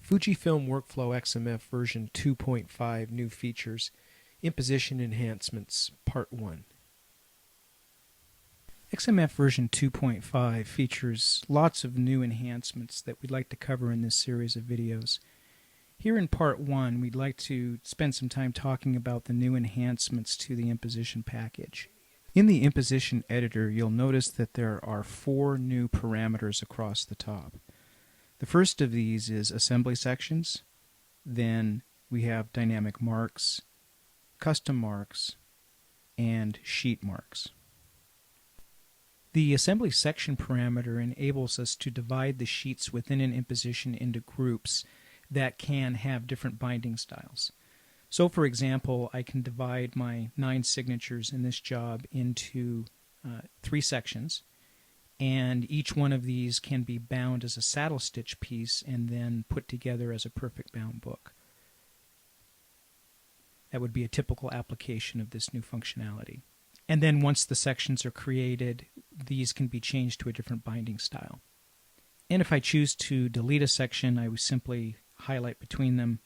Fujifilm Workflow XMF version 2.5 new features, imposition enhancements, part 1. XMF version 2.5 features lots of new enhancements that we'd like to cover in this series of videos. Here in part 1, we'd like to spend some time talking about the new enhancements to the imposition package. In the imposition editor, you'll notice that there are 4 new parameters across the top. The first of these is assembly sections, then we have dynamic marks, custom marks, and sheet marks. The assembly section parameter enables us to divide the sheets within an imposition into groups that can have different binding styles. So for example, I can divide my 9 signatures in this job into 3 sections, and each one of these can be bound as a saddle stitch piece and then put together as a perfect bound book. That would be a typical application of this new functionality. And then once the sections are created, these can be changed to a different binding style. And if I choose to delete a section, I would simply highlight between them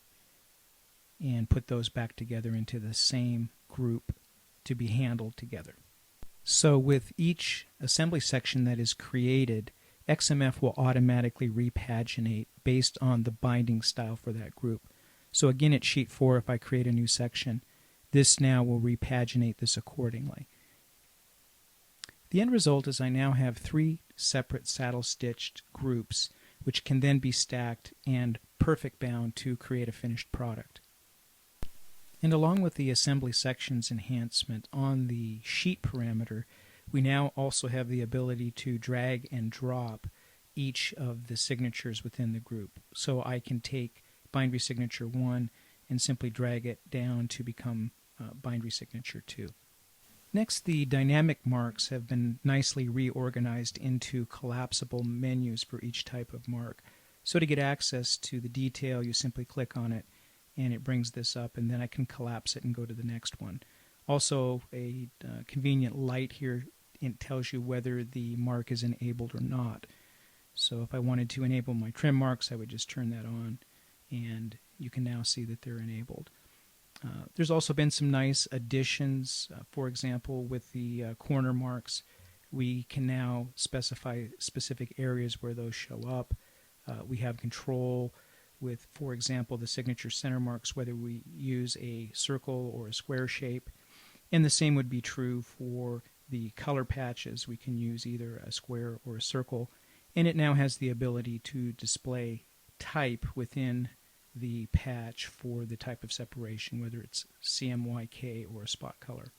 and put those back together into the same group to be handled together. So with each assembly section that is created, XMF will automatically repaginate based on the binding style for that group. So again, at sheet 4, if I create a new section, this now will repaginate this accordingly. The end result is I now have 3 separate saddle-stitched groups, which can then be stacked and perfect bound to create a finished product. And along with the assembly sections enhancement on the sheet parameter, we now also have the ability to drag and drop each of the signatures within the group. So I can take bindery signature 1 and simply drag it down to become bindery signature 2. Next, the dynamic marks have been nicely reorganized into collapsible menus for each type of mark. So to get access to the detail, you simply click on it and it brings this up, and then I can collapse it and go to the next one. Also, a convenient light here, it tells you whether the mark is enabled or not. So if I wanted to enable my trim marks, I would just turn that on, and you can now see that they're enabled. There's also been some nice additions. For example, with the corner marks, we can now specify specific areas where those show up. We have control with, for example, the signature center marks, whether we use a circle or a square shape. And the same would be true for the color patches. We can use either a square or a circle. And it now has the ability to display type within the patch for the type of separation, whether it's CMYK or a spot color.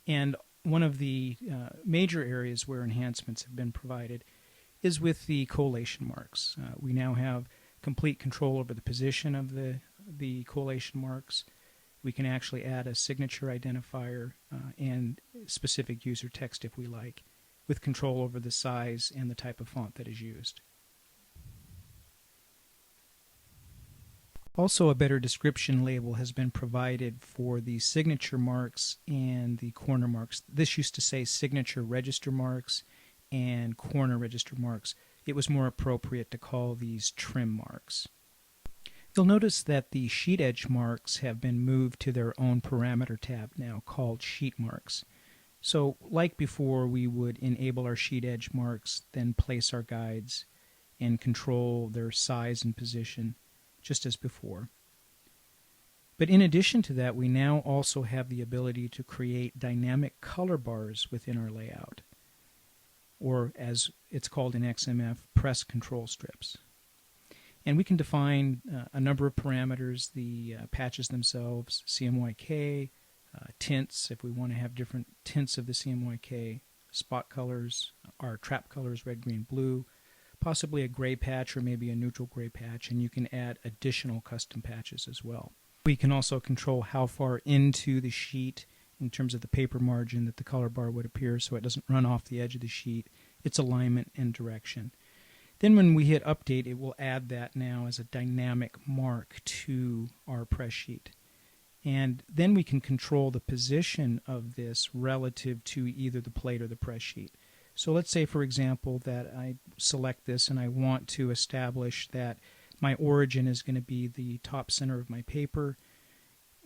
And one of the major areas where enhancements have been provided is with the collation marks. We now have complete control over the position of the collation marks. We can actually add a signature identifier and specific user text if we like, with control over the size and the type of font that is used. Also, a better description label has been provided for the signature marks and the corner marks. This used to say signature register marks and corner register marks. It was more appropriate to call these trim marks. You'll notice that the sheet edge marks have been moved to their own parameter tab now called sheet marks. So like before, we would enable our sheet edge marks, then place our guides and control their size and position just as before. But in addition to that, we now also have the ability to create dynamic color bars within our layout, or as it's called in XMF, press control strips. And we can define a number of parameters, the patches themselves, CMYK, tints, if we want to have different tints of the CMYK, spot colors, our trap colors, red, green, blue, possibly a gray patch or maybe a neutral gray patch, and you can add additional custom patches as well. We can also control how far into the sheet in terms of the paper margin that the color bar would appear so it doesn't run off the edge of the sheet, its alignment and direction. Then when we hit update, it will add that now as a dynamic mark to our press sheet. And then we can control the position of this relative to either the plate or the press sheet. So let's say, for example, that I select this and I want to establish that my origin is going to be the top center of my paper,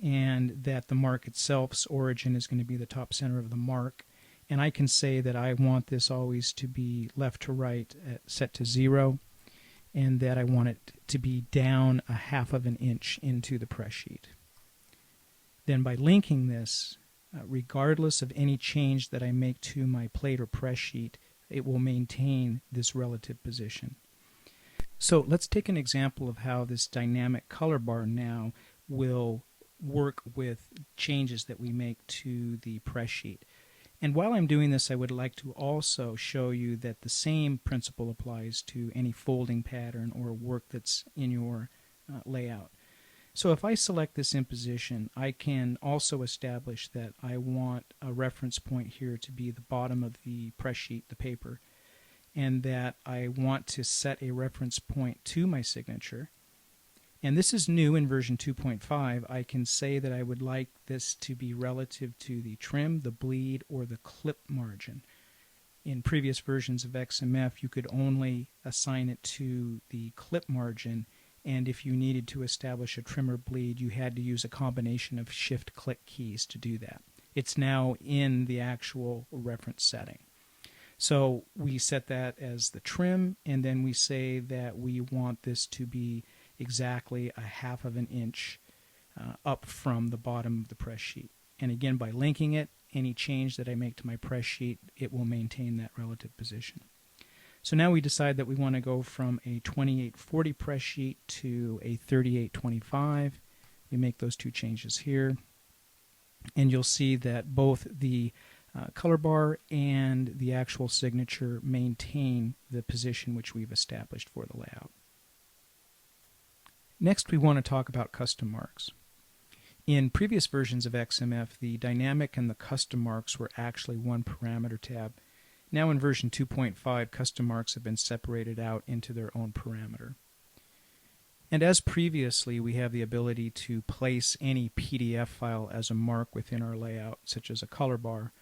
and that the mark itself's origin is going to be the top center of the mark. And I can say that I want this always to be left to right set to 0, and that I want it to be down 1/2 of an inch into the press sheet. Then by linking this, regardless of any change that I make to my plate or press sheet, it will maintain this relative position. So let's take an example of how this dynamic color bar now will work with changes that we make to the press sheet. And while I'm doing this, I would like to also show you that the same principle applies to any folding pattern or work that's in your layout. So if I select this imposition, I can also establish that I want a reference point here to be the bottom of the press sheet, the paper, and that I want to set a reference point to my signature. And this is new in version 2.5. I can say that I would like this to be relative to the trim, the bleed, or the clip margin. In previous versions of XMF, you could only assign it to the clip margin, and if you needed to establish a trim or bleed, you had to use a combination of shift-click keys to do that. It's now in the actual reference setting. So we set that as the trim, and then we say that we want this to be exactly 1/2 of an inch up from the bottom of the press sheet. And again, by linking it, any change that I make to my press sheet, it will maintain that relative position. So now we decide that we want to go from a 2840 press sheet to a 3825. We make those two changes here, and you'll see that both the color bar and the actual signature maintain the position which we've established for the layout. Next, we want to talk about custom marks. In previous versions of XMF, the dynamic and the custom marks were actually one parameter tab. Now in version 2.5, custom marks have been separated out into their own parameter. And as previously, we have the ability to place any PDF file as a mark within our layout, such as a color bar,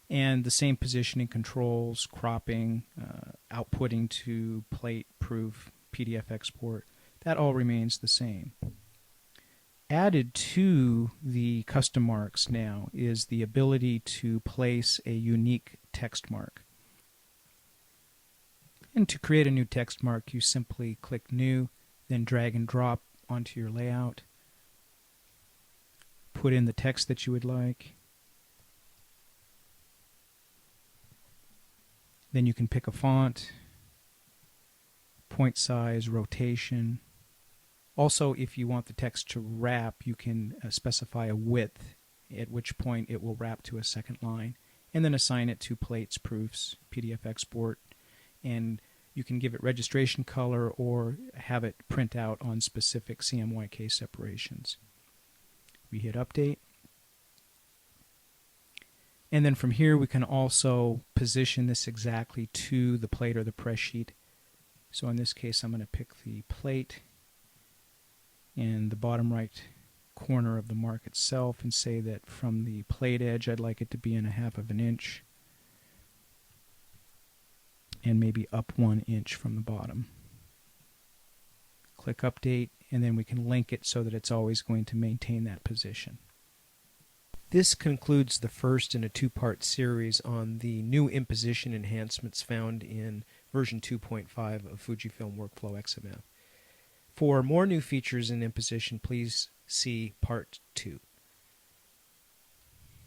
and the same positioning controls, cropping, outputting to plate, proof, PDF export, that all remains the same. Added to the custom marks now is the ability to place a unique text mark. And to create a new text mark, you simply click New, then drag and drop onto your layout, put in the text that you would like, then you can pick a font, point size, rotation. Also, if you want the text to wrap, you can specify a width, at which point it will wrap to a second line, and then assign it to plates, proofs, PDF export, and you can give it registration color or have it print out on specific CMYK separations. We hit Update. And then from here we can also position this exactly to the plate or the press sheet. So in this case I'm going to pick the plate and the bottom right corner of the mark itself and say that from the plate edge I'd like it to be in 1/2 of an inch and maybe up 1 inch from the bottom. Click Update, and then we can link it so that it's always going to maintain that position. This concludes the first in a two-part series on the new imposition enhancements found in version 2.5 of Fujifilm Workflow XMF. For more new features in imposition, please see Part 2.